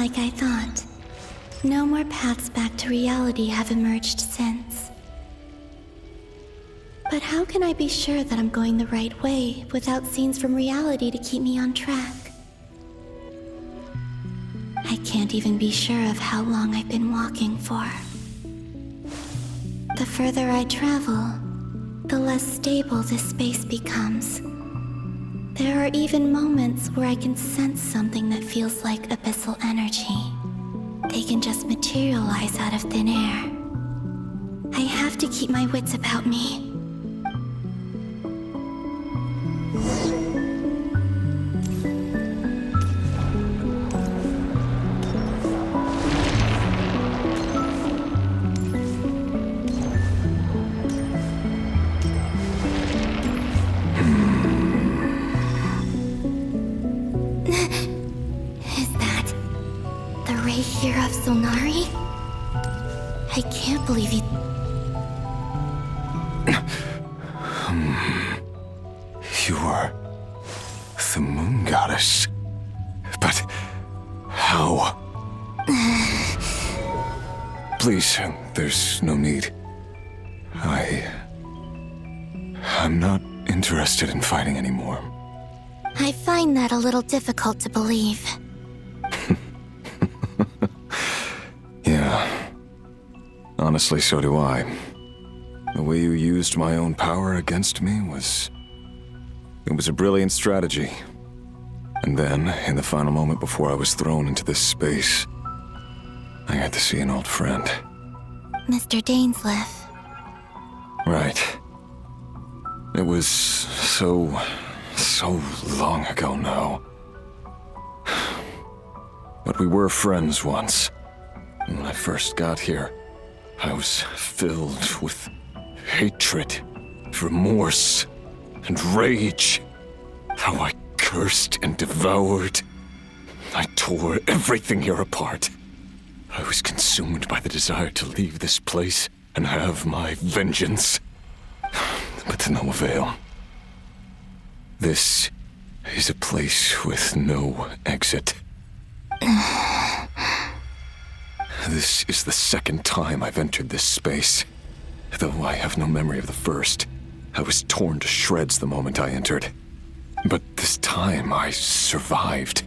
like I thought. No more paths back to reality have emerged since. But how can I be sure that I'm going the right way without scenes from reality to keep me on track? I can't even be sure of how long I've been walking for. The further I travel, the less stable this space becomes. There are even moments where I can sense something that feels like abyssal energy. They can just materialize out of thin air. I have to keep my wits about me. Here of Sonari? I can't believe you... You are the moon goddess. But how? Please, there's no need. I'm not interested in fighting anymore. I find that a little difficult to believe. Yeah. Honestly, so do I. The way you used my own power against me was... It was a brilliant strategy. And then, in the final moment before I was thrown into this space, I got to see an old friend. Mr. Dainsleif. Right. It was so long ago now. But we were friends once. When I first got here, I was filled with hatred, remorse, and rage. How I cursed and devoured. I tore everything here apart. I was consumed by the desire to leave this place and have my vengeance. But to no avail. This is a place with no exit. This is the second time I've entered this space. Though I have no memory of the first. I was torn to shreds the moment I entered. But this time I survived.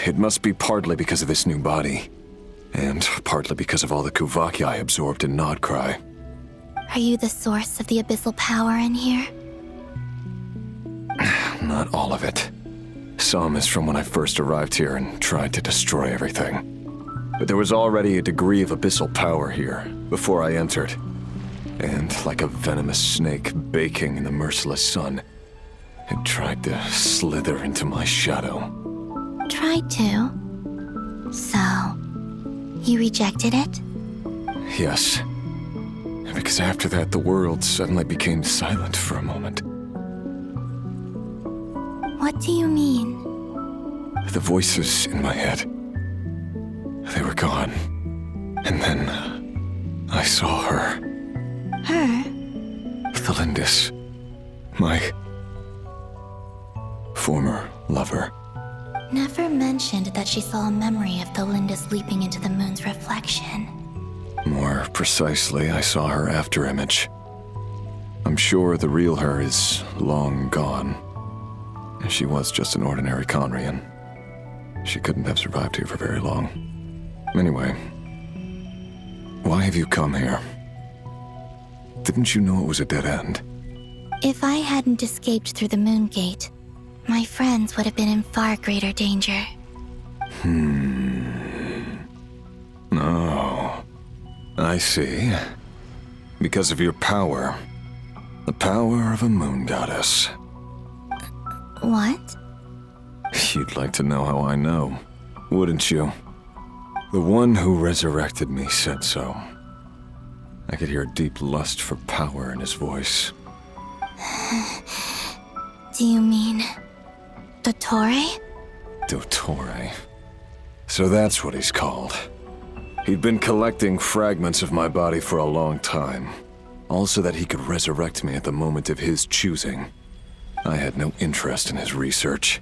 It must be partly because of this new body. And partly because of all the Kuvaki I absorbed in Nodcry. Are you the source of the abyssal power in here? Not all of it. Some is from when I first arrived here and tried to destroy everything. But there was already a degree of abyssal power here, before I entered. And like a venomous snake baking in the merciless sun, it tried to slither into my shadow. Tried to? So, you rejected it? Yes. Because after that, the world suddenly became silent for a moment. What do you mean? The voices in my head. They were gone. And then I saw her. Her? The Lindis. My former lover. Never mentioned that she saw a memory of the Lindis leaping into the moon's reflection. More precisely, I saw her afterimage. I'm sure the real her is long gone. She was just an ordinary Conrian. She couldn't have survived here for very long. Anyway, why have you come here? Didn't you know it was a dead end? If I hadn't escaped through the moon gate, my friends would have been in far greater danger. Oh, I see. Because of your power. The power of a moon goddess. What? You'd like to know how I know, wouldn't you? The one who resurrected me said so. I could hear a deep lust for power in his voice. Do you mean... Dottore? Dottore. So that's what he's called. He'd been collecting fragments of my body for a long time. All so that he could resurrect me at the moment of his choosing. I had no interest in his research.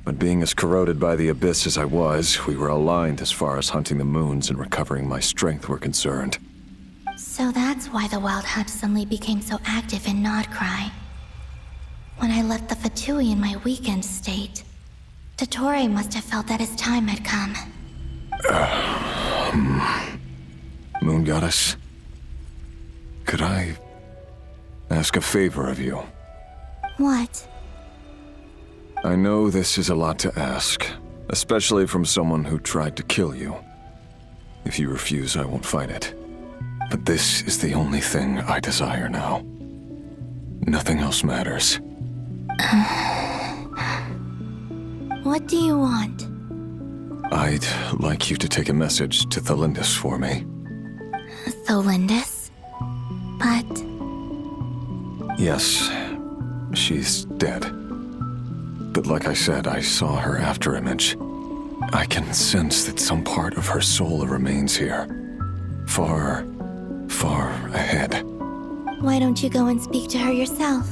But being as corroded by the abyss as I was, we were aligned as far as hunting the moons and recovering my strength were concerned. So that's why the Wild Hunt suddenly became so active in Nodcry. When I left the Fatui in my weakened state, Dottore must have felt that his time had come. Moon Goddess, could I ask a favor of you? What? I know this is a lot to ask, especially from someone who tried to kill you. If you refuse, I won't fight it. But this is the only thing I desire now. Nothing else matters. What do you want? I'd like you to take a message to Thelindis for me. Thelindis? But... Yes, she's dead. But like I said, I saw her afterimage. I can sense that some part of her soul remains here. Far, far ahead. Why don't you go and speak to her yourself?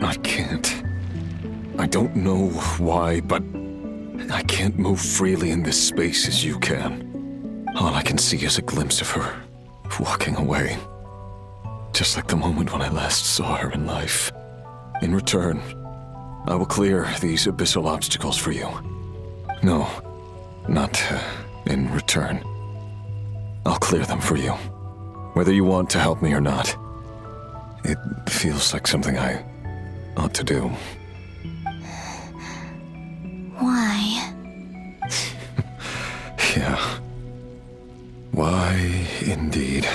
I can't. I don't know why, but I can't move freely in this space as you can. All I can see is a glimpse of her walking away. Just like the moment when I last saw her in life. In return, I will clear these abyssal obstacles for you. No, not in return. I'll clear them for you. Whether you want to help me or not. It feels like something I ought to do. Why? Yeah. Why, indeed.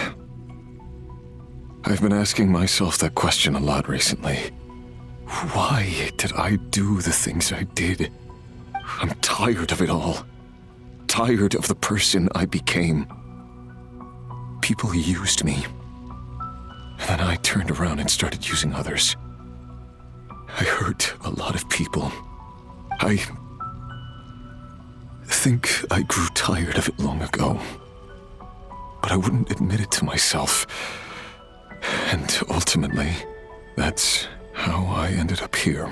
I've been asking myself that question a lot recently. Why did I do the things I did? I'm tired of it all. Tired of the person I became. People used me. And then I turned around and started using others. I hurt a lot of people. I think I grew tired of it long ago. But I wouldn't admit it to myself. And ultimately, that's how I ended up here.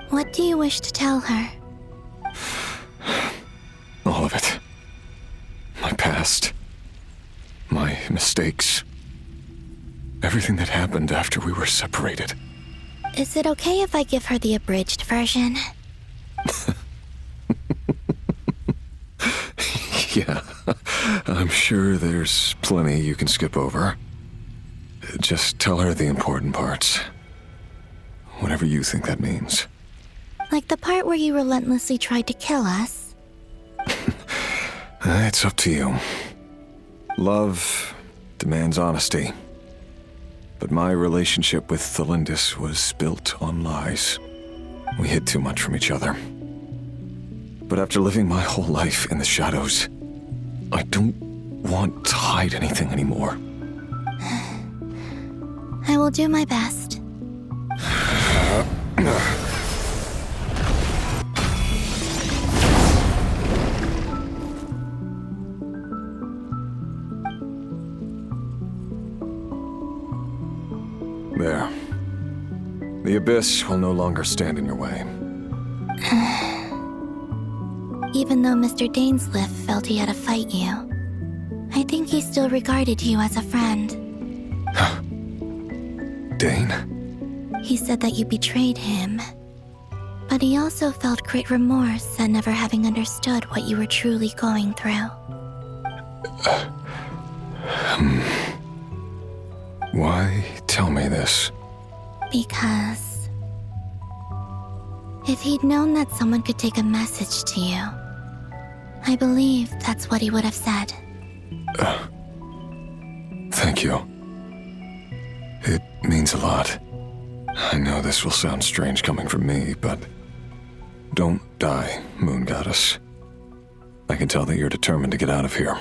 What do you wish to tell her? All of it. My past. My mistakes. Everything that happened after we were separated. Is it okay if I give her the abridged version? Yeah, I'm sure there's plenty you can skip over. Just tell her the important parts. Whatever you think that means. Like the part where you relentlessly tried to kill us? It's up to you. Love demands honesty. But my relationship with Thelindis was built on lies. We hid too much from each other. But after living my whole life in the shadows, I don't want to hide anything anymore. I will do my best. There. The abyss will no longer stand in your way. Even though Mr. Dainsliff felt he had to fight you, I think he still regarded you as a friend. Dane? He said that you betrayed him, but he also felt great remorse at never having understood what you were truly going through. Why tell me this? Because if he'd known that someone could take a message to you, I believe that's what he would have said. Thank you. It means a lot. I know this will sound strange coming from me, but don't die, Moon Goddess. I can tell that you're determined to get out of here.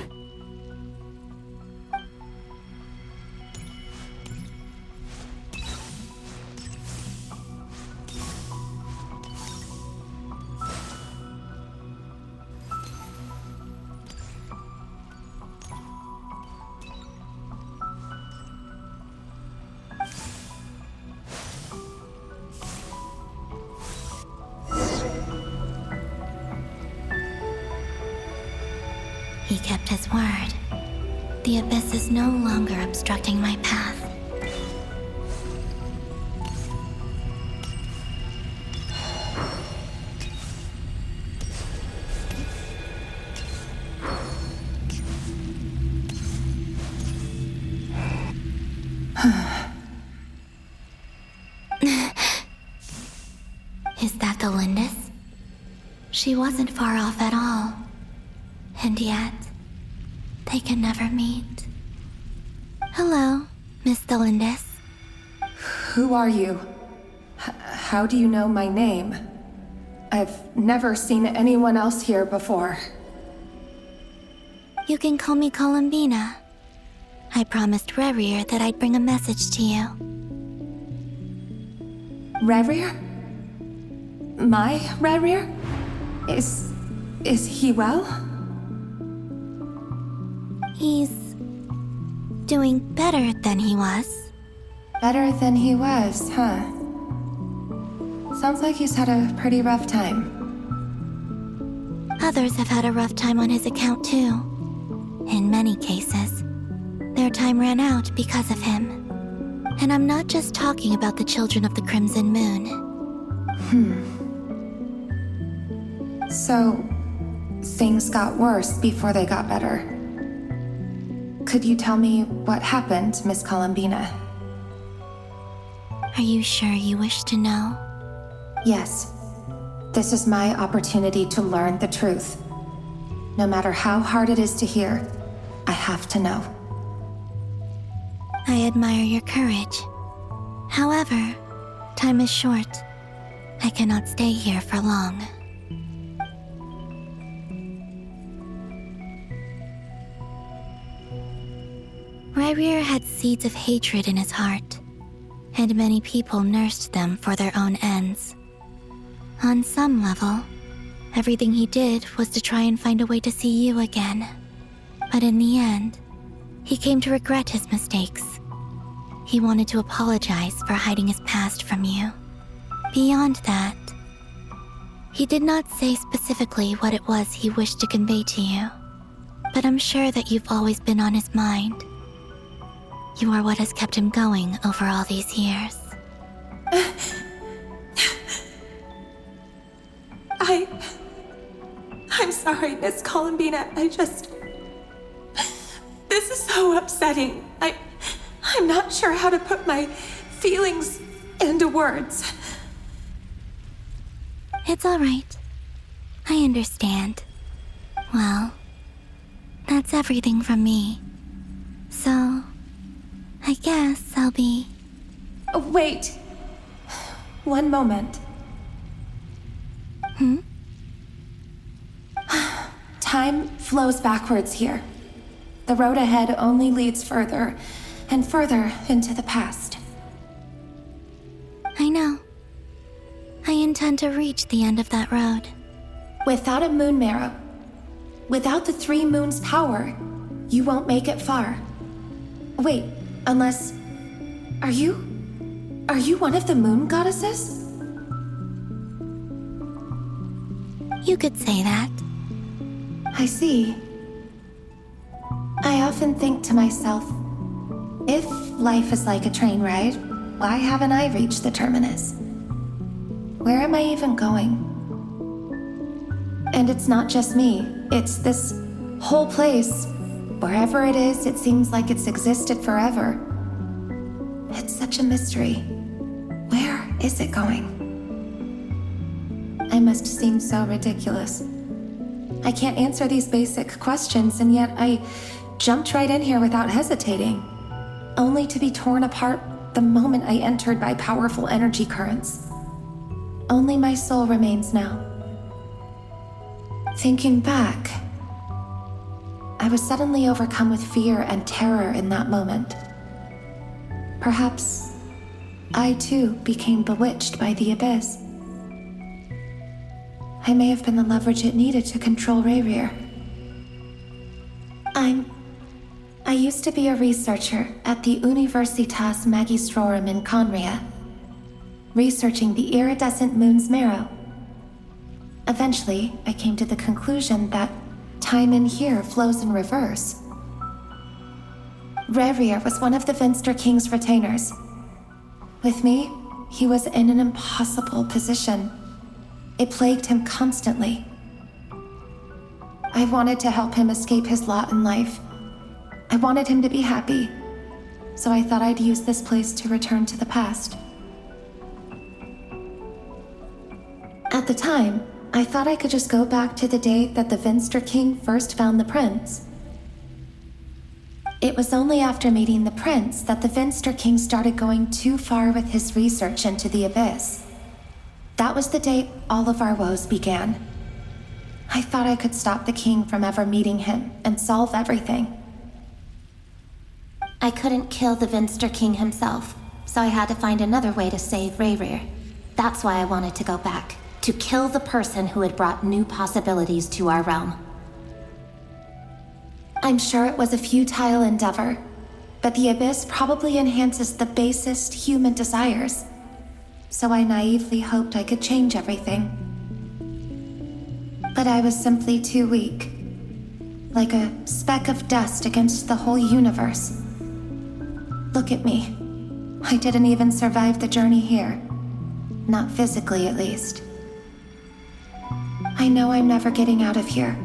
he kept his word. The abyss is no longer obstructing my path. Is that the Lindis? She wasn't far off at all. And yet, they can never meet. Hello, Miss Delindis. Who are you? How do you know my name? I've never seen anyone else here before. You can call me Columbina. I promised Rerir that I'd bring a message to you. Rerir? My Rerir? Is he well? He's doing better than he was. Better than he was, huh? Sounds like he's had a pretty rough time. Others have had a rough time on his account too. In many cases, their time ran out because of him. And I'm not just talking about the children of the Crimson Moon. So, things got worse before they got better. Could you tell me what happened, Miss Columbina? Are you sure you wish to know? Yes. This is my opportunity to learn the truth. No matter how hard it is to hear, I have to know. I admire your courage. However, time is short. I cannot stay here for long. Rerir had seeds of hatred in his heart, and many people nursed them for their own ends. On some level, everything he did was to try and find a way to see you again. But in the end, he came to regret his mistakes. He wanted to apologize for hiding his past from you. Beyond that, he did not say specifically what it was he wished to convey to you, but I'm sure that you've always been on his mind. You are what has kept him going over all these years. I'm sorry, Miss Columbina. This is so upsetting. I'm not sure how to put my feelings into words. It's all right. I understand. Well, that's everything from me. So, I guess I'll be... Wait. One moment. Time flows backwards here. The road ahead only leads further and further into the past. I know. I intend to reach the end of that road. Without a moon marrow, without the 3 moons' power, you won't make it far. Wait, unless... Are you one of the moon goddesses? You could say that. I see. I often think to myself, if life is like a train ride, why haven't I reached the terminus? Where am I even going? And it's not just me, it's this whole place. Wherever it is, it seems like it's existed forever. It's such a mystery. Where is it going? I must seem so ridiculous. I can't answer these basic questions, and yet I jumped right in here without hesitating, only to be torn apart the moment I entered by powerful energy currents. Only my soul remains now. Thinking back, I was suddenly overcome with fear and terror in that moment. Perhaps I too became bewitched by the abyss. I may have been the leverage it needed to control Rerir. I used to be a researcher at the Universitas Magistrorum in Conria, researching the iridescent moon's marrow. Eventually, I came to the conclusion that time in here flows in reverse. Rerir was one of the Venster King's retainers. With me, he was in an impossible position. It plagued him constantly. I wanted to help him escape his lot in life. I wanted him to be happy, so I thought I'd use this place to return to the past. At the time, I thought I could just go back to the day that the Venster King first found the prince. It was only after meeting the prince that the Venster King started going too far with his research into the abyss. That was the day all of our woes began. I thought I could stop the king from ever meeting him and solve everything. I couldn't kill the Venster King himself, so I had to find another way to save Rerir. That's why I wanted to go back, to kill the person who had brought new possibilities to our realm. I'm sure it was a futile endeavor, but the abyss probably enhances the basest human desires. So I naively hoped I could change everything. But I was simply too weak. Like a speck of dust against the whole universe. Look at me. I didn't even survive the journey here. Not physically, at least. I know I'm never getting out of here.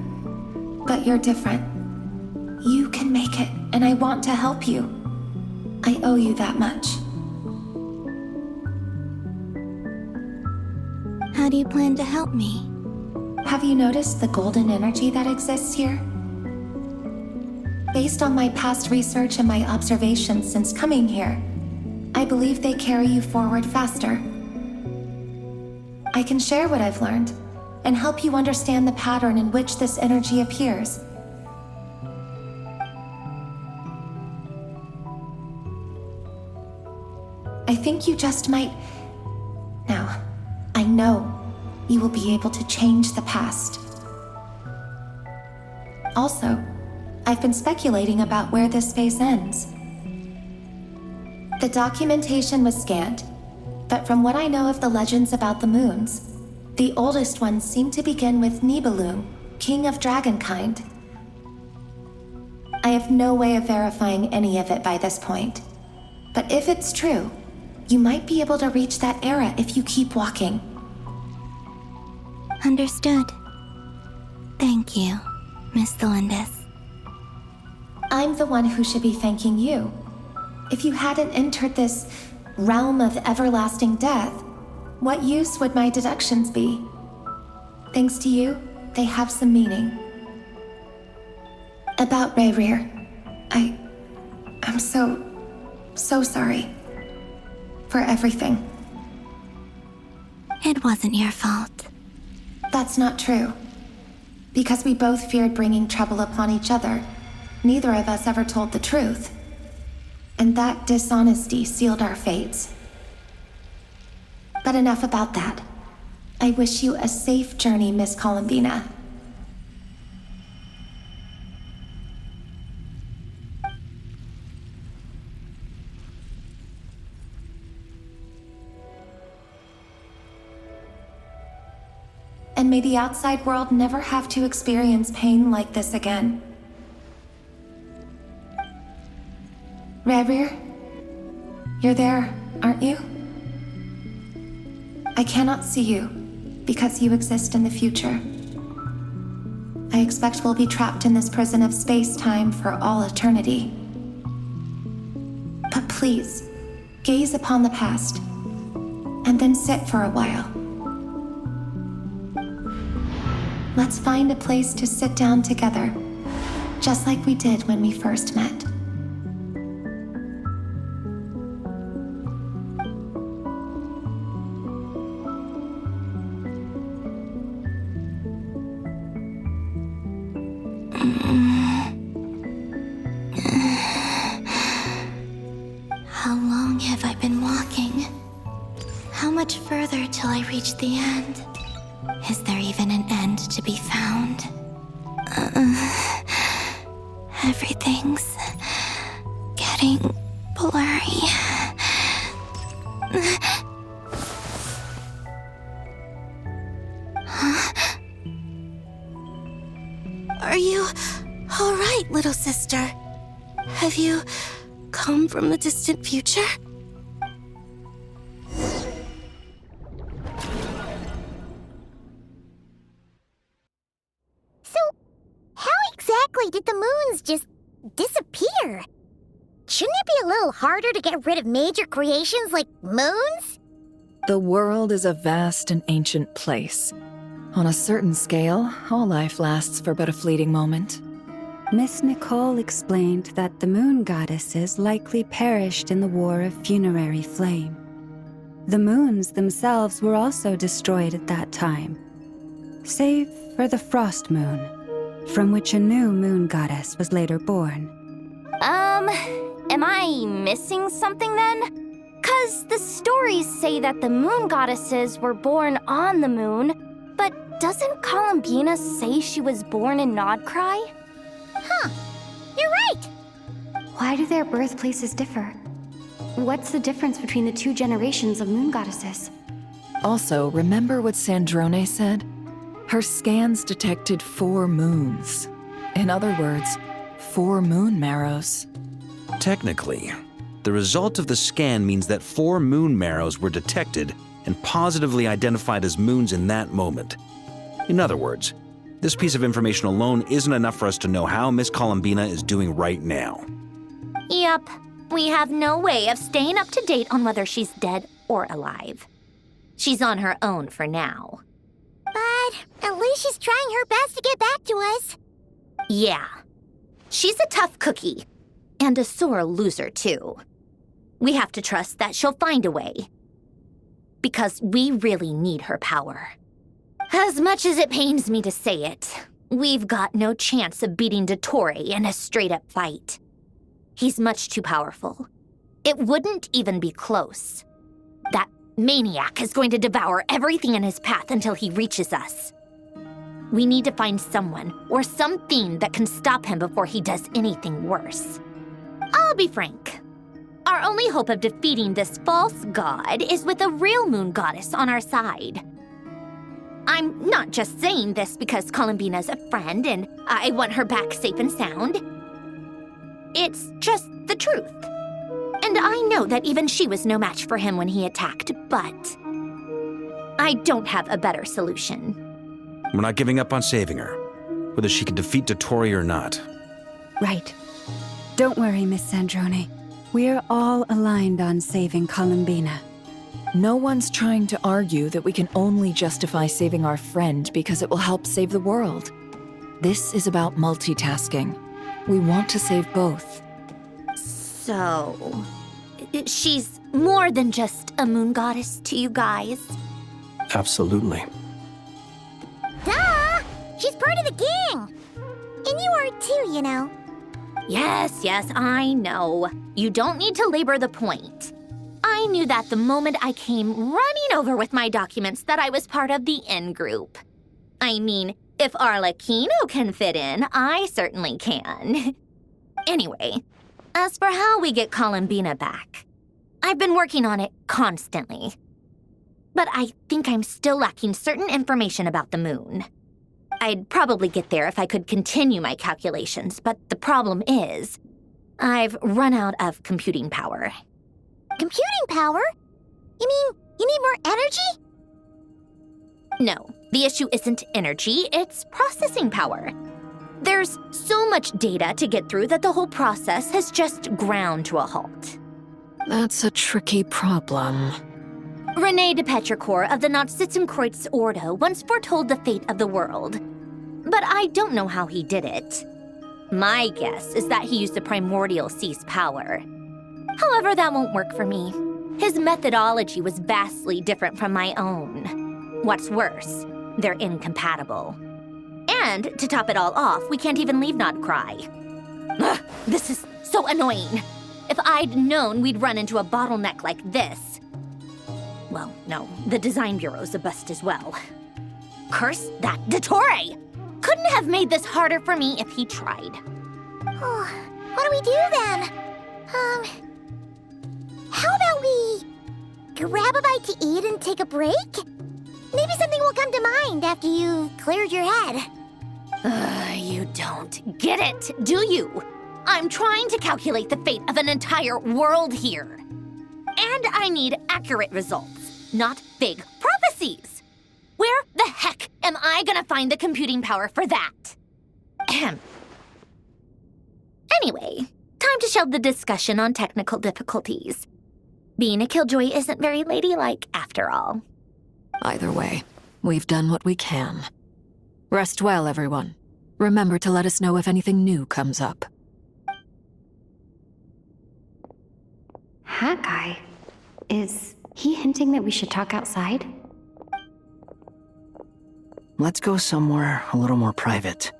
But you're different. You can make it, and I want to help you. I owe you that much. How do you plan to help me? Have you noticed the golden energy that exists here? Based on my past research and my observations since coming here, I believe they carry you forward faster. I can share what I've learned and help you understand the pattern in which this energy appears. I think you just might... Now, I know you will be able to change the past. Also, I've been speculating about where this space ends. The documentation was scanned, but from what I know of the legends about the moons, the oldest ones seem to begin with Nibelung, king of dragonkind. I have no way of verifying any of it by this point, but if it's true, you might be able to reach that era if you keep walking. Understood. Thank you, Miss Thelindis. I'm the one who should be thanking you. If you hadn't entered this realm of everlasting death, what use would my deductions be? Thanks to you, they have some meaning. About Rerir, I'm so sorry. For everything. It wasn't your fault. That's not true. Because we both feared bringing trouble upon each other, neither of us ever told the truth. And that dishonesty sealed our fates. But enough about that. I wish you a safe journey, Miss Columbina. And may the outside world never have to experience pain like this again. Rerir, you're there, aren't you? I cannot see you, because you exist in the future. I expect we'll be trapped in this prison of space-time for all eternity. But please, gaze upon the past, and then sit for a while. Let's find a place to sit down together, just like we did when we first met. How long have I been walking? How much further till I reach the end? Is there even an end to be found? Everything's getting blurry. Are you little sister. Have you come from the distant future? So, how exactly did the moons just disappear? Shouldn't it be a little harder to get rid of major creations like moons? The world is a vast and ancient place. On a certain scale, all life lasts for but a fleeting moment. Miss Nicole explained that the moon goddesses likely perished in the War of Funerary Flame. The moons themselves were also destroyed at that time, save for the Frost Moon, from which a new moon goddess was later born. Am I missing something then? 'Cause the stories say that the moon goddesses were born on the moon, but doesn't Columbina say she was born in Nodcry? Huh. You're right. Why do their birthplaces differ? What's the difference between the two generations of moon goddesses? Also, remember what Sandrone said? Her scans detected 4 moons. In other words, 4 moon marrows. Technically, the result of the scan means that 4 moon marrows were detected and positively identified as moons in that moment. In other words, this piece of information alone isn't enough for us to know how Miss Columbina is doing right now. Yep. We have no way of staying up to date on whether she's dead or alive. She's on her own for now. But at least she's trying her best to get back to us. Yeah. She's a tough cookie. And a sore loser, too. We have to trust that she'll find a way. Because we really need her power. As much as it pains me to say it, we've got no chance of beating Dottore in a straight-up fight. He's much too powerful. It wouldn't even be close. That maniac is going to devour everything in his path until he reaches us. We need to find someone or something that can stop him before he does anything worse. I'll be frank. Our only hope of defeating this false god is with a real moon goddess on our side. I'm not just saying this because Columbina's a friend and I want her back safe and sound. It's just the truth. And I know that even she was no match for him when he attacked, but I don't have a better solution. We're not giving up on saving her, whether she can defeat Dottore or not. Right. Don't worry, Miss Sandrone. We're all aligned on saving Columbina. No one's trying to argue that we can only justify saving our friend because it will help save the world. This is about multitasking. We want to save both. So, she's more than just a moon goddess to you guys? Absolutely. Duh! She's part of the gang! And you are too, you know. Yes, I know. You don't need to labor the point. I knew that the moment I came running over with my documents that I was part of the in-group. I mean, if Arlecchino can fit in, I certainly can. Anyway, as for how we get Columbina back, I've been working on it constantly. But I think I'm still lacking certain information about the moon. I'd probably get there if I could continue my calculations, but the problem is, I've run out of computing power. Computing power? You mean you need more energy? No, the issue isn't energy, it's processing power. There's so much data to get through that the whole process has just ground to a halt. That's a tricky problem. René de Petrichor of the Nazissenkreuz Ordo once foretold the fate of the world. But I don't know how he did it. My guess is that he used the primordial sea's power. However, that won't work for me. His methodology was vastly different from my own. What's worse, they're incompatible. And to top it all off, we can't even leave Nodcry. Ugh, this is so annoying. If I'd known we'd run into a bottleneck like this. Well, no, the design bureau's a bust as well. Curse that Dottore! Couldn't have made this harder for me if he tried. Oh, what do we do then? How about we grab a bite to eat and take a break? Maybe something will come to mind after you've cleared your head. You don't get it, do you? I'm trying to calculate the fate of an entire world here. And I need accurate results, not vague prophecies. Where the heck am I gonna find the computing power for that? Ahem. Anyway, time to shelve the discussion on technical difficulties. Being a killjoy isn't very ladylike, after all. Either way, we've done what we can. Rest well, everyone. Remember to let us know if anything new comes up. Hawkeye? Is he hinting that we should talk outside? Let's go somewhere a little more private.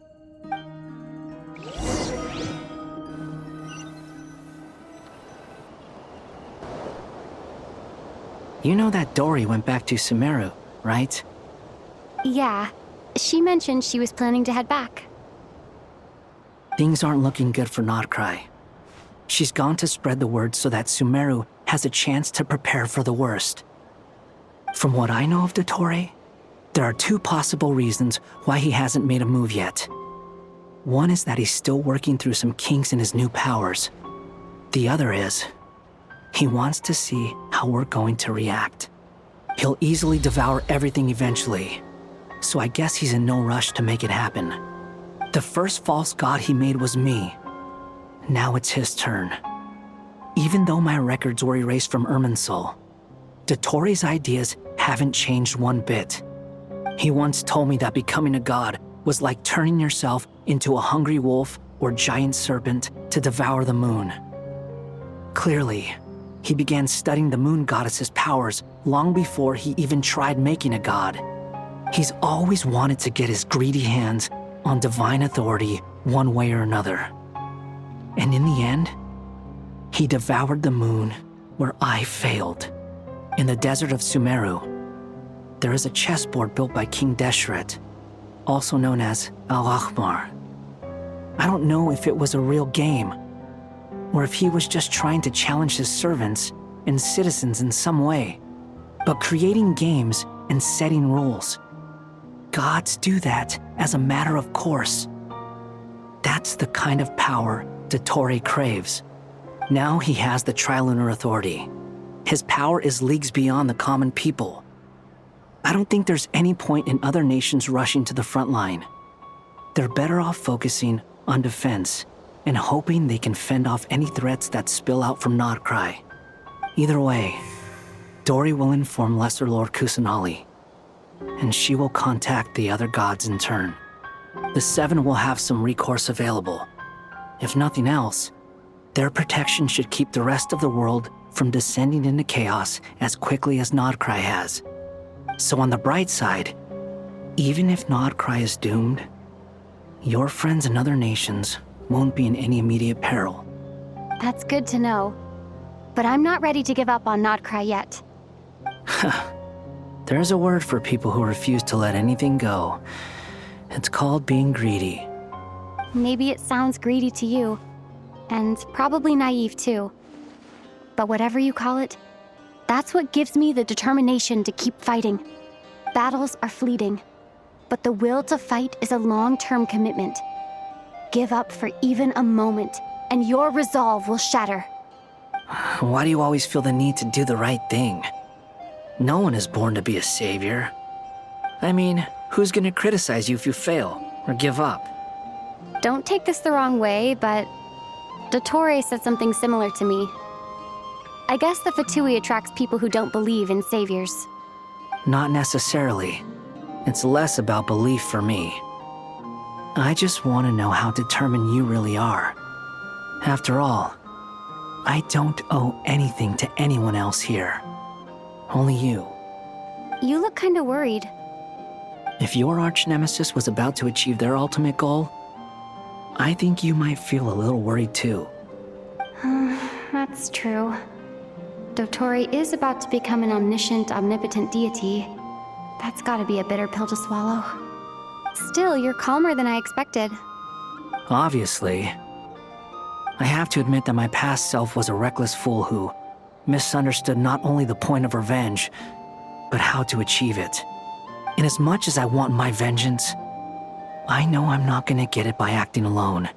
You know that Dory went back to Sumeru, right? Yeah. She mentioned she was planning to head back. Things aren't looking good for Notcry. She's gone to spread the word so that Sumeru has a chance to prepare for the worst. From what I know of Dottore, there are two possible reasons why he hasn't made a move yet. One is that he's still working through some kinks in his new powers. The other is, he wants to see how we're going to react. He'll easily devour everything eventually, so I guess he's in no rush to make it happen. The first false god he made was me. Now it's his turn. Even though my records were erased from Irminsul, Dottore's ideas haven't changed one bit. He once told me that becoming a god was like turning yourself into a hungry wolf or giant serpent to devour the moon. Clearly, he began studying the moon goddess's powers long before he even tried making a god. He's always wanted to get his greedy hands on divine authority one way or another. And in the end, he devoured the moon where I failed. In the desert of Sumeru, there is a chessboard built by King Deshret, also known as Al-Ahmar. I don't know if it was a real game, or if he was just trying to challenge his servants and citizens in some way. But creating games and setting rules, gods do that as a matter of course. That's the kind of power Dottore craves. Now he has the Trilunar Authority. His power is leagues beyond the common people. I don't think there's any point in other nations rushing to the front line. They're better off focusing on defense and hoping they can fend off any threats that spill out from Notcry. Either way, Dory will inform Lesser Lord Kusanali, and she will contact the other gods in turn. The Seven will have some recourse available. If nothing else, their protection should keep the rest of the world from descending into chaos as quickly as Notcry has. So on the bright side, even if Notcry is doomed, your friends in other nations won't be in any immediate peril. That's good to know. But I'm not ready to give up on Notcry yet. There's a word for people who refuse to let anything go. It's called being greedy. Maybe it sounds greedy to you, and probably naive too. But whatever you call it, that's what gives me the determination to keep fighting. Battles are fleeting, but the will to fight is a long-term commitment. Give up for even a moment, and your resolve will shatter. Why do you always feel the need to do the right thing? No one is born to be a savior. I mean, who's gonna criticize you if you fail or give up? Don't take this the wrong way, but Dottore said something similar to me. I guess the Fatui attracts people who don't believe in saviors. Not necessarily. It's less about belief for me. I just want to know how determined you really are. After all, I don't owe anything to anyone else here. Only you. You look kinda worried. If your arch-nemesis was about to achieve their ultimate goal, I think you might feel a little worried too. That's true. Dottore is about to become an omniscient, omnipotent deity. That's gotta be a bitter pill to swallow. Still, you're calmer than I expected. Obviously. I have to admit that my past self was a reckless fool who misunderstood not only the point of revenge, but how to achieve it. And as much as I want my vengeance, I know I'm not gonna get it by acting alone.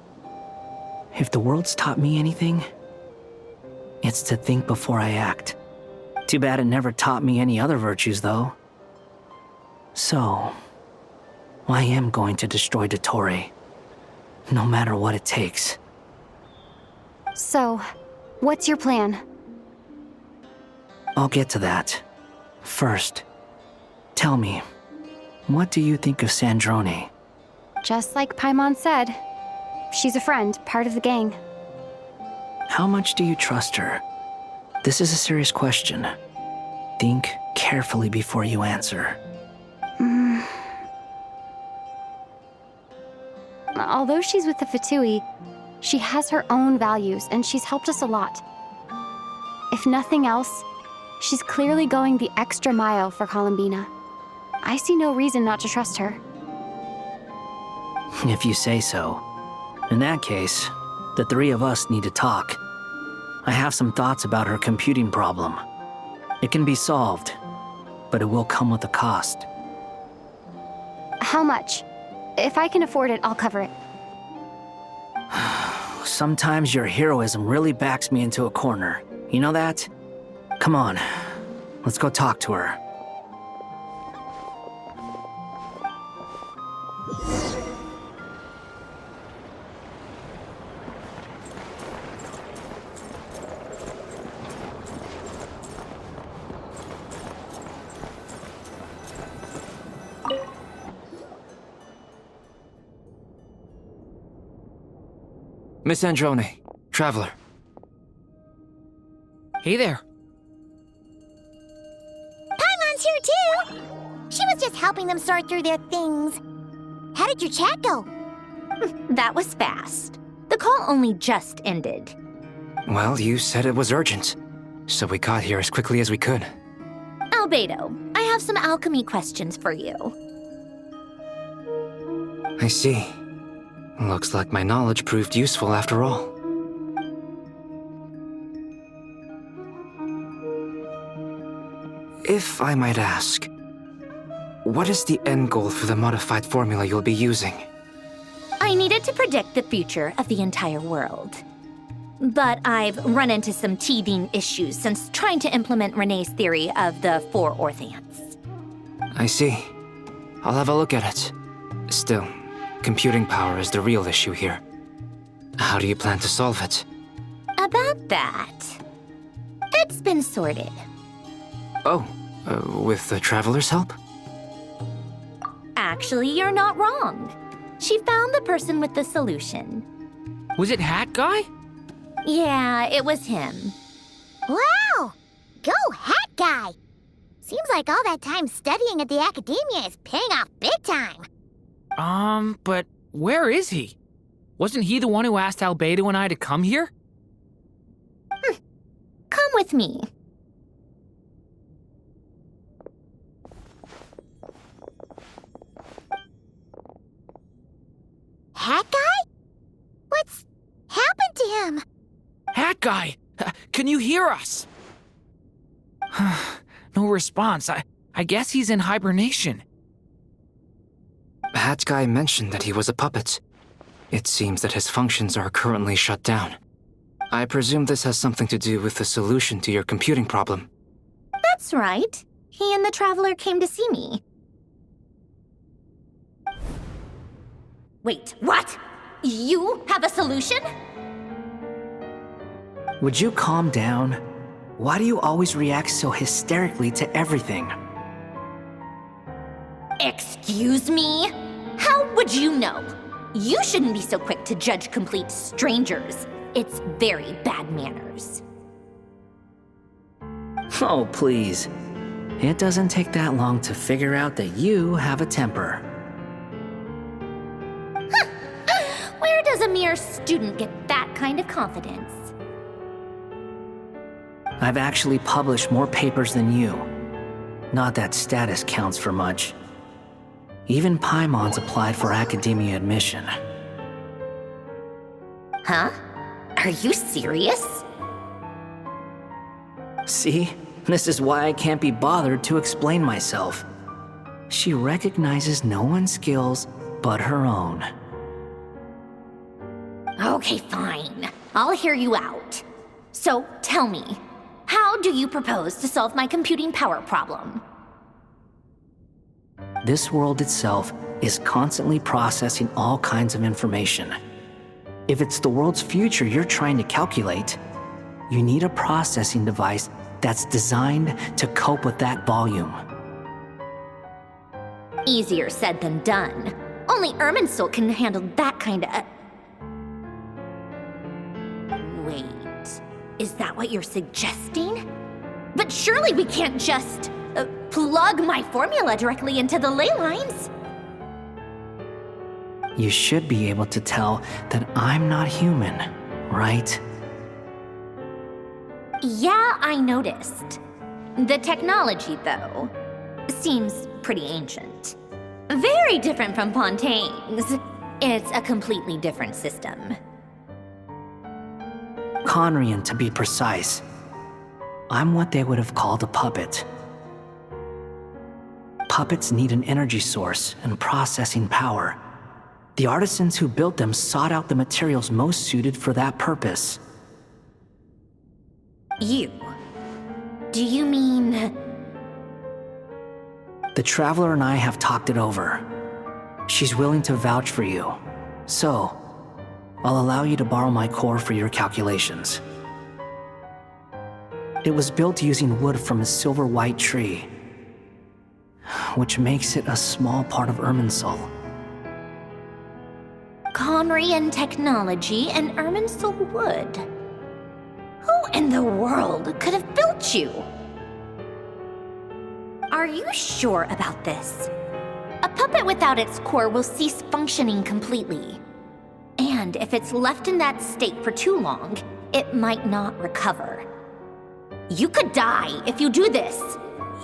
If the world's taught me anything, it's to think before I act. Too bad it never taught me any other virtues, though. So, I am going to destroy Dottore, no matter what it takes. So, what's your plan? I'll get to that. First, tell me, what do you think of Sandrone? Just like Paimon said, she's a friend, part of the gang. How much do you trust her? This is a serious question. Think carefully before you answer. Although she's with the Fatui, she has her own values and she's helped us a lot. If nothing else, she's clearly going the extra mile for Columbina. I see no reason not to trust her. If you say so. In that case, the three of us need to talk. I have some thoughts about her computing problem. It can be solved, but it will come with a cost. How much? If I can afford it, I'll cover it. Sometimes your heroism really backs me into a corner. You know that? Come on, let's go talk to her. Miss Androne, Traveler. Hey there. Paimon's here too! She was just helping them sort through their things. How did your chat go? That was fast. The call only just ended. Well, you said it was urgent, so we got here as quickly as we could. Albedo, I have some alchemy questions for you. I see. Looks like my knowledge proved useful after all. If I might ask, what is the end goal for the modified formula you'll be using? I needed to predict the future of the entire world. But I've run into some teething issues since trying to implement Renee's theory of the four Orthants. I see. I'll have a look at it. Still, computing power is the real issue here. How do you plan to solve it? About that, it's been sorted. Oh, with the Traveler's help? Actually, you're not wrong. She found the person with the solution. Was it Hat Guy? Yeah, it was him. Wow! Go Hat Guy! Seems like all that time studying at the academia is paying off big time. But where is he? Wasn't he the one who asked Albedo and I to come here? Come with me. Hat Guy? What's happened to him? Hat Guy! Can you hear us? No response. I guess he's in hibernation. Hat Guy mentioned that he was a puppet. It seems that his functions are currently shut down. I presume this has something to do with the solution to your computing problem. That's right. He and the Traveler came to see me. Wait, what? You have a solution? Would you calm down? Why do you always react so hysterically to everything? Excuse me? How would you know? You shouldn't be so quick to judge complete strangers. It's very bad manners. Oh, please. It doesn't take that long to figure out that you have a temper. Where does a mere student get that kind of confidence? I've actually published more papers than you. Not that status counts for much. Even Paimon's applied for academia admission. Huh? Are you serious? See? This is why I can't be bothered to explain myself. She recognizes no one's skills, but her own. Okay, fine. I'll hear you out. So, tell me, how do you propose to solve my computing power problem? This world itself is constantly processing all kinds of information. If it's the world's future you're trying to calculate, you need a processing device that's designed to cope with that volume. Easier said than done. Only Irminsul can handle that kind of... Wait, is that what you're suggesting? But surely we can't just plug my formula directly into the ley lines. You should be able to tell that I'm not human, right? Yeah, I noticed. The technology, though, seems pretty ancient. Very different from Pontaine's. It's a completely different system. Conrian, to be precise. I'm what they would have called a puppet. Puppets need an energy source and processing power. The artisans who built them sought out the materials most suited for that purpose. You? Do you mean... The Traveler and I have talked it over. She's willing to vouch for you. So, I'll allow you to borrow my core for your calculations. It was built using wood from a silver-white tree, which makes it a small part of Irminsul. Conrian technology and Irminsul wood. Who in the world could have built you? Are you sure about this? A puppet without its core will cease functioning completely. And if it's left in that state for too long, it might not recover. You could die if you do this.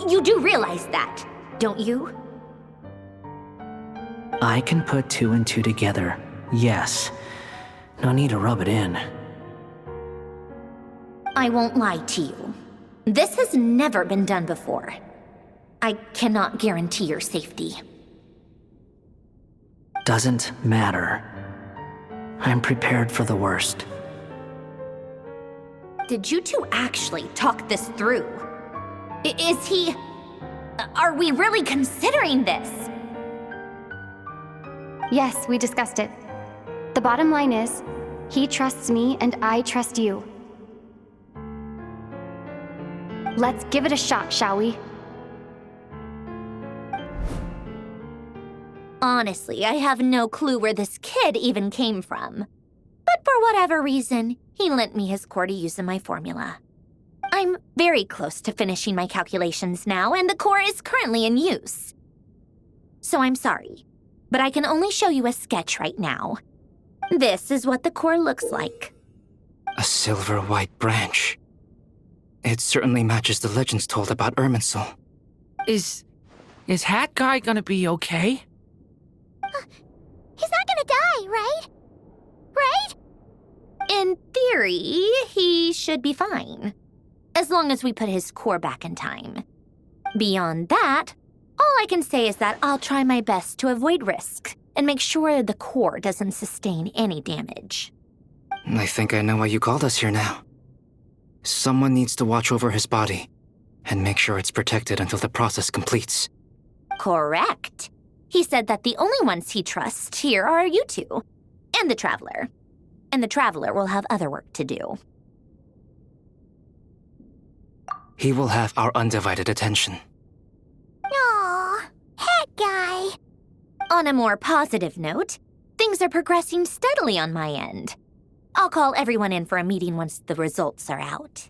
You do realize that, don't you? I can put two and two together, yes. No need to rub it in. I won't lie to you. This has never been done before. I cannot guarantee your safety. Doesn't matter. I'm prepared for the worst. Did you two actually talk this through? Is he... Are we really considering this? Yes, we discussed it. The bottom line is, he trusts me and I trust you. Let's give it a shot, shall we? Honestly, I have no clue where this kid even came from. But for whatever reason, he lent me his core to use in my formula. I'm very close to finishing my calculations now, and the core is currently in use. So I'm sorry, but I can only show you a sketch right now. This is what the core looks like. A silver-white branch. It certainly matches the legends told about Irminsul. Is Hat Guy gonna be okay? He's not gonna die, right? Right? In theory, he should be fine. As long as we put his core back in time. Beyond that, all I can say is that I'll try my best to avoid risk and make sure the core doesn't sustain any damage. I think I know why you called us here now. Someone needs to watch over his body and make sure it's protected until the process completes. Correct. He said that the only ones he trusts here are you two, and the Traveler. And the Traveler will have other work to do. He will have our undivided attention. Aw, Hat Guy. On a more positive note, things are progressing steadily on my end. I'll call everyone in for a meeting once the results are out.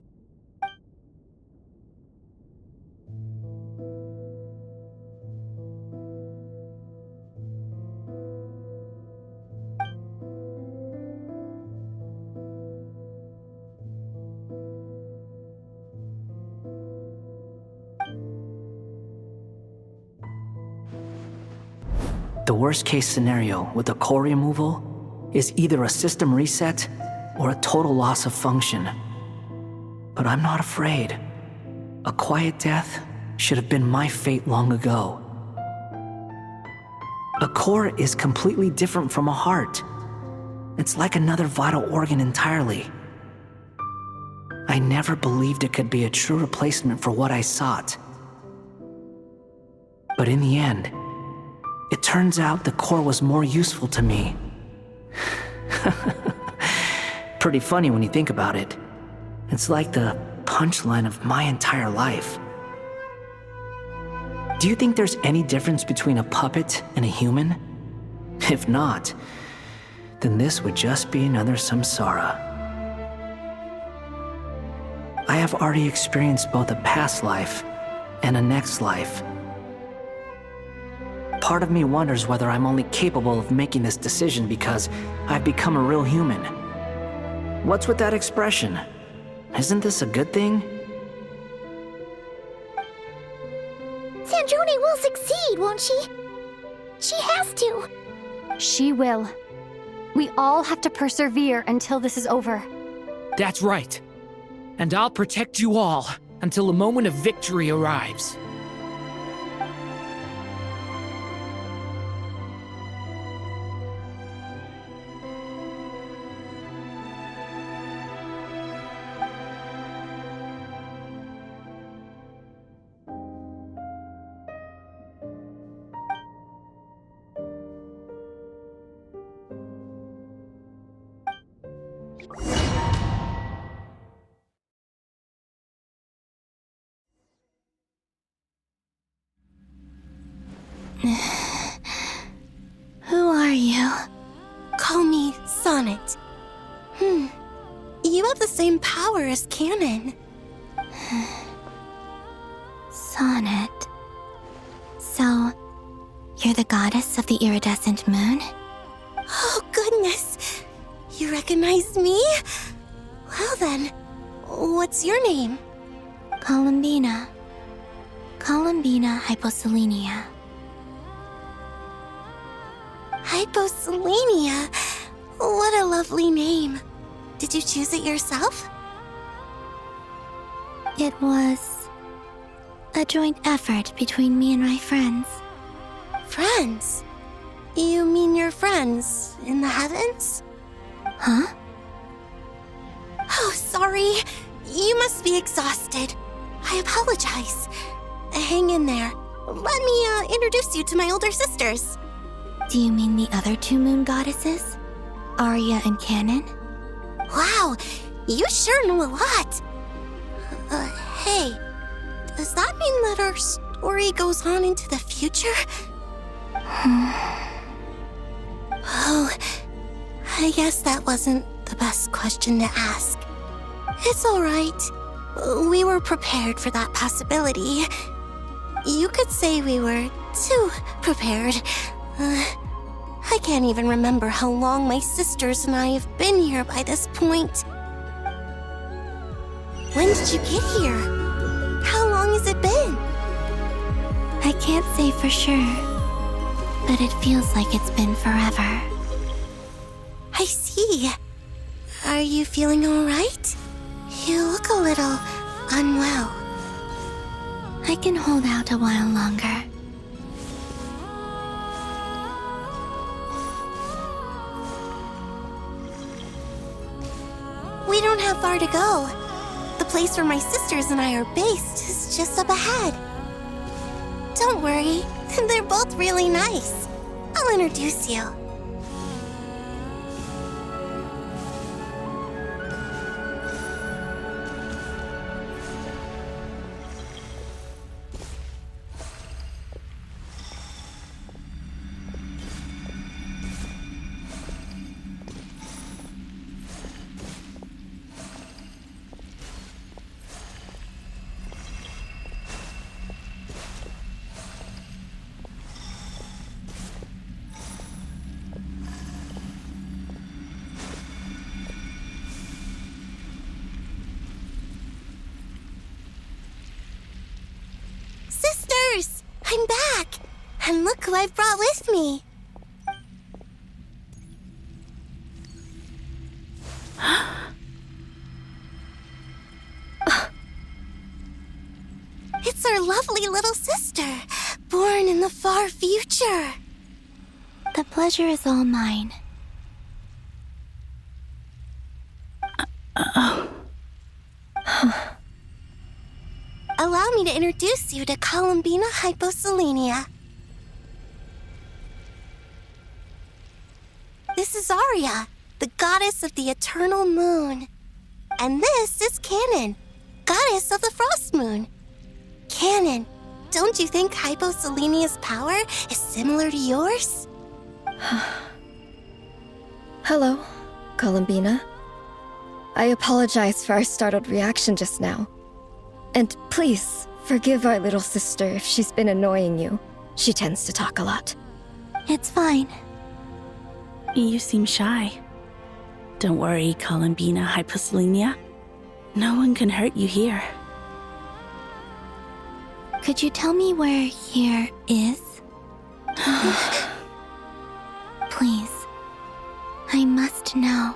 The worst-case scenario with the core removal is either a system reset or a total loss of function. But I'm not afraid. A quiet death should have been my fate long ago. A core is completely different from a heart. It's like another vital organ entirely. I never believed it could be a true replacement for what I sought. But in the end, it turns out the core was more useful to me. Pretty funny when you think about it. It's like the punchline of my entire life. Do you think there's any difference between a puppet and a human? If not, then this would just be another samsara. I have already experienced both a past life and a next life. Part of me wonders whether I'm only capable of making this decision because I've become a real human. What's with that expression? Isn't this a good thing? Sandrone will succeed, won't she? She has to. She will. We all have to persevere until this is over. That's right. And I'll protect you all until the moment of victory arrives. Who are you? Call me Sonnet. You have the same power as Canon. Sonnet. So, you're the goddess of the iridescent moon? Oh, goodness. You recognize me? Well then, what's your name? Columbina. Columbina Hyposelenia. Hyposelenia? What a lovely name. Did you choose it yourself? It was a joint effort between me and my friends. Friends? You mean your friends in the heavens? Huh? Oh, sorry. You must be exhausted. I apologize. Hang in there. Let me introduce you to my older sisters. Do you mean the other two moon goddesses? Arya and Canon? Wow, you sure know a lot. Hey, does that mean that our story goes on into the future? Oh, I guess that wasn't the best question to ask. It's all right. We were prepared for that possibility. You could say we were too prepared. I can't even remember how long my sisters and I have been here by this point. When did you get here? How long has it been? I can't say for sure, but it feels like it's been forever. I see. Are you feeling all right? You look a little unwell. I can hold out a while longer. We don't have far to go. The place where my sisters and I are based is just up ahead. Don't worry, they're both really nice. I'll introduce you. Sisters! I'm back! And look who I've brought with me! It's our lovely little sister, born in the far future. The pleasure is all mine. Allow me to introduce you to Columbina Hyposelenia. This is Arya, the goddess of the eternal moon. And this is Canon, goddess of the frost moon. Canon, don't you think Hyposelenia's power is similar to yours? Hello, Columbina. I apologize for our startled reaction just now. And please, forgive our little sister if she's been annoying you. She tends to talk a lot. It's fine. You seem shy. Don't worry, Columbina Hyposelenia. No one can hurt you here. Could you tell me where here is? Please. I must know.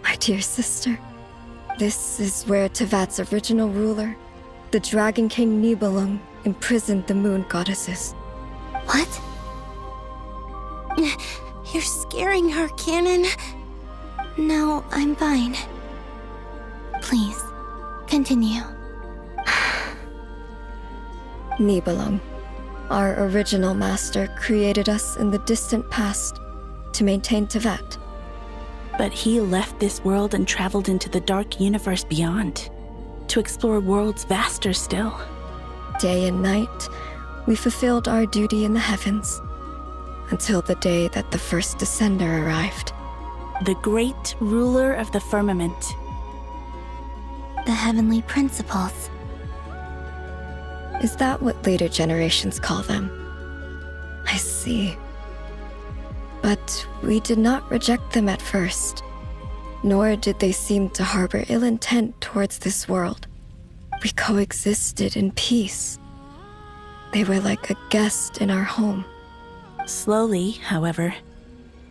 My dear sister, this is where Tevat's original ruler, the Dragon King Nibelung, imprisoned the moon goddesses. What? You're scaring her, Canon. No, I'm fine. Please, continue. Nibelung, our original master, created us in the distant past to maintain Tevat. But he left this world and traveled into the dark universe beyond, to explore worlds vaster still. Day and night, we fulfilled our duty in the heavens, until the day that the first Descender arrived. The great ruler of the firmament. The heavenly principles. Is that what later generations call them? I see. But we did not reject them at first, nor did they seem to harbor ill intent towards this world. We coexisted in peace. They were like a guest in our home. Slowly, however,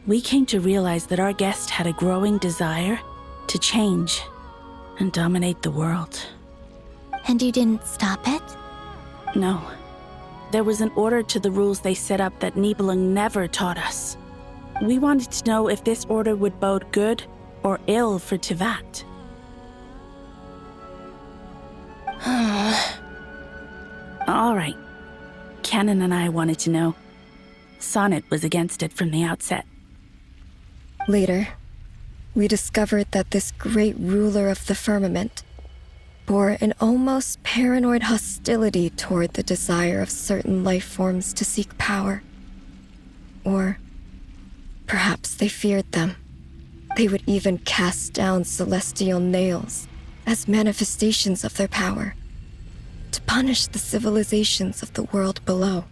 we came to realize that our guest had a growing desire to change and dominate the world. And you didn't stop it? No. There was an order to the rules they set up that Nibelung never taught us. We wanted to know if this order would bode good or ill for Tevat. All right. Canon and I wanted to know. Sonnet was against it from the outset. Later, we discovered that this great ruler of the firmament bore an almost paranoid hostility toward the desire of certain life forms to seek power. Or perhaps they feared them. They would even cast down celestial nails as manifestations of their power, to punish the civilizations of the world below.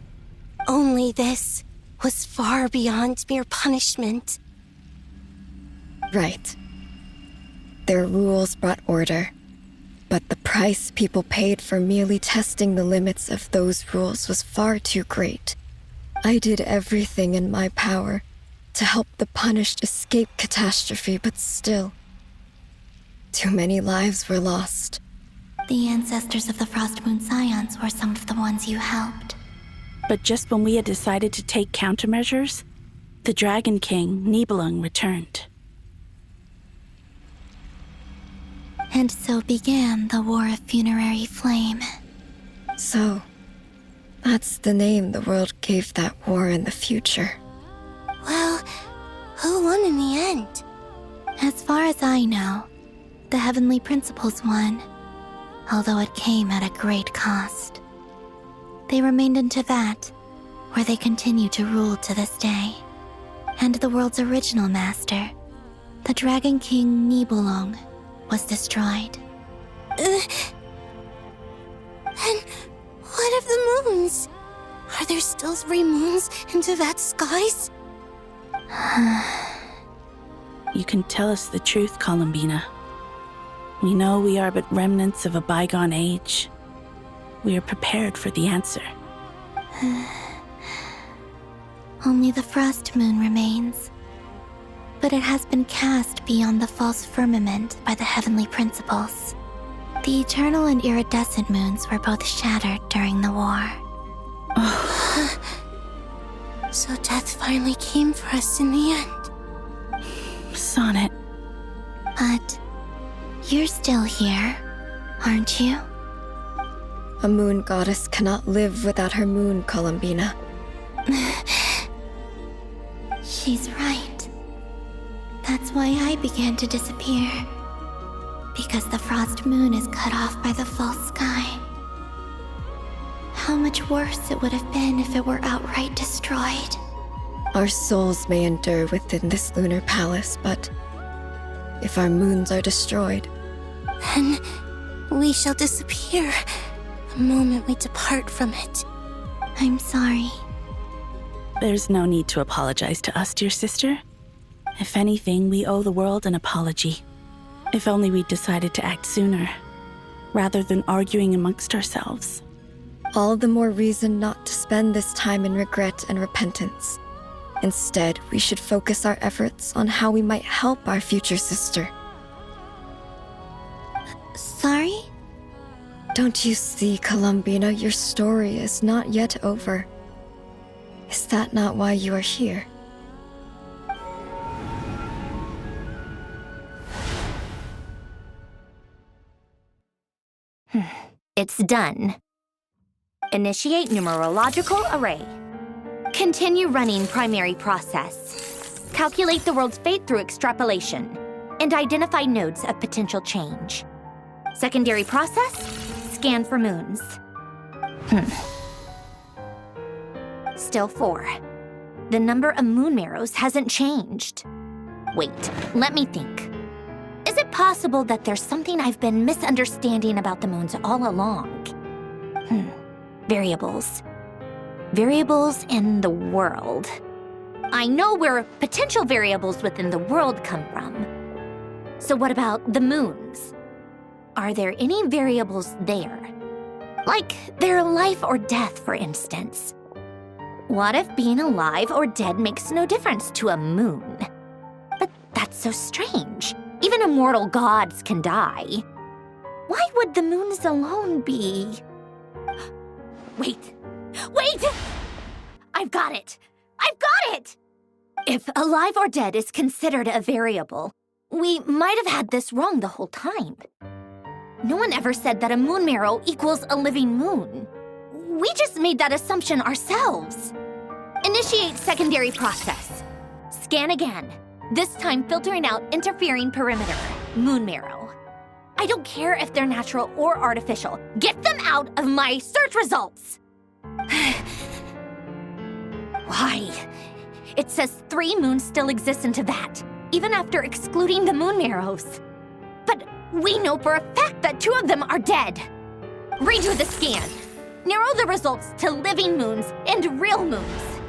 Only this was far beyond mere punishment. Right. Their rules brought order, but the price people paid for merely testing the limits of those rules was far too great. I did everything in my power to help the punished escape catastrophe, but still, too many lives were lost. The ancestors of the Frost Moon Scions were some of the ones you helped. But just when we had decided to take countermeasures, the Dragon King, Nibelung, returned. And so began the War of Funerary Flame. So, that's the name the world gave that war in the future. Well, who won in the end? As far as I know, the Heavenly Principles won, although it came at a great cost. They remained in Tevat, where they continue to rule to this day. And the world's original master, the Dragon King Nibelung, was destroyed. And what of the moons? Are there still 3 moons in Tevat's skies? You can tell us the truth, Columbina. We know we are but remnants of a bygone age. We are prepared for the answer. Only the Frost Moon remains. But it has been cast beyond the false firmament by the Heavenly Principles. The eternal and iridescent moons were both shattered during the war. So death finally came for us in the end. Sonnet. But you're still here, aren't you? A moon goddess cannot live without her moon, Columbina. She's right. That's why I began to disappear. Because the frost moon is cut off by the false sky. How much worse it would have been if it were outright destroyed. Our souls may endure within this lunar palace, but if our moons are destroyed, then we shall disappear the moment we depart from it. I'm sorry. There's no need to apologize to us, dear sister. If anything, we owe the world an apology. If only we'd decided to act sooner, rather than arguing amongst ourselves. all the more reason not to spend this time in regret and repentance. Instead, we should focus our efforts on how we might help our future sister. Sorry? Don't you see, Columbina, your story is not yet over. Is that not why you are here? It's done. Initiate numerological array. Continue running primary process. Calculate the world's fate through extrapolation. And identify nodes of potential change. Secondary process, scan for moons. Still 4. The number of moon marrows hasn't changed. Wait, let me think. Is it possible that there's something I've been misunderstanding about the moons all along? Variables. Variables in the world. I know where potential variables within the world come from. So what about the moons? Are there any variables there? Like their life or death, for instance. What if being alive or dead makes no difference to a moon? But that's so strange. Even immortal gods can die. Why would the moons alone be? Wait! I've got it! If alive or dead is considered a variable, we might have had this wrong the whole time. No one ever said that a moon marrow equals a living moon. We just made that assumption ourselves. Initiate secondary process. Scan again. This time filtering out interfering perimeter, moon marrow. I don't care if they're natural or artificial. Get them out of my search results! Why? It says 3 moons still exist in Tibet, even after excluding the moon marrows. But we know for a fact that 2 of them are dead. Redo the scan. Narrow the results to living moons and real moons.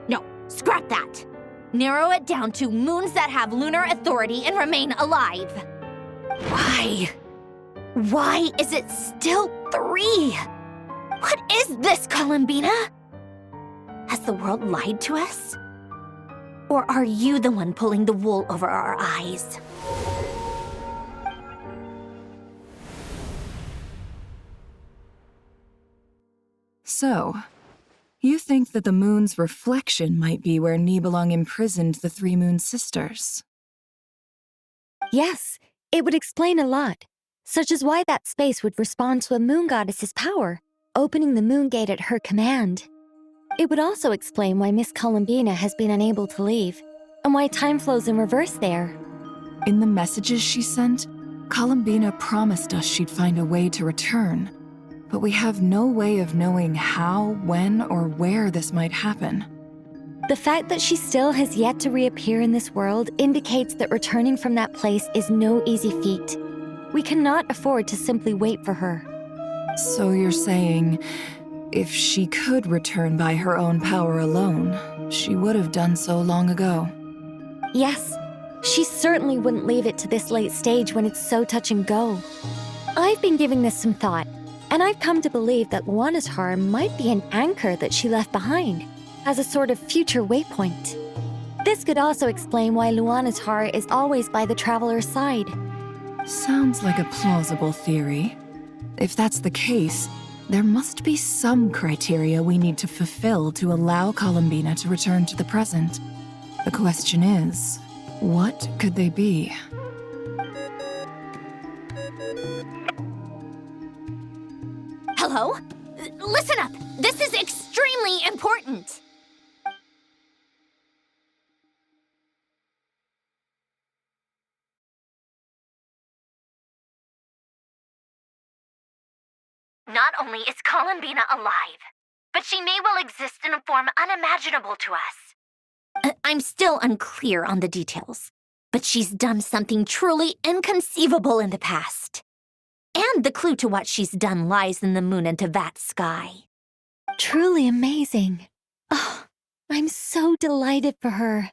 No, scrap that. Narrow it down to moons that have lunar authority and remain alive. Why? Why is it still 3? What is this, Columbina? Has the world lied to us? Or are you the one pulling the wool over our eyes? So, you think that the moon's reflection might be where Nibelung imprisoned the 3 moon sisters? Yes, it would explain a lot, such as why that space would respond to a moon goddess's power, opening the moon gate at her command. It would also explain why Miss Columbina has been unable to leave, and why time flows in reverse there. In the messages she sent, Columbina promised us she'd find a way to return. But we have no way of knowing how, when, or where this might happen. The fact that she still has yet to reappear in this world indicates that returning from that place is no easy feat. We cannot afford to simply wait for her. So you're saying, if she could return by her own power alone, she would have done so long ago? Yes, she certainly wouldn't leave it to this late stage when it's so touch and go. I've been giving this some thought. And I've come to believe that Luana's Har might be an anchor that she left behind, as a sort of future waypoint. This could also explain why Luana's Har is always by the traveler's side. Sounds like a plausible theory. If that's the case, there must be some criteria we need to fulfill to allow Columbina to return to the present. The question is, what could they be? Hello? Listen up! This is extremely important! Not only is Columbina alive, but she may well exist in a form unimaginable to us. I'm still unclear on the details, but she's done something truly inconceivable in the past. And the clue to what she's done lies in the moon and Tevat's sky. Truly amazing. Oh, I'm so delighted for her.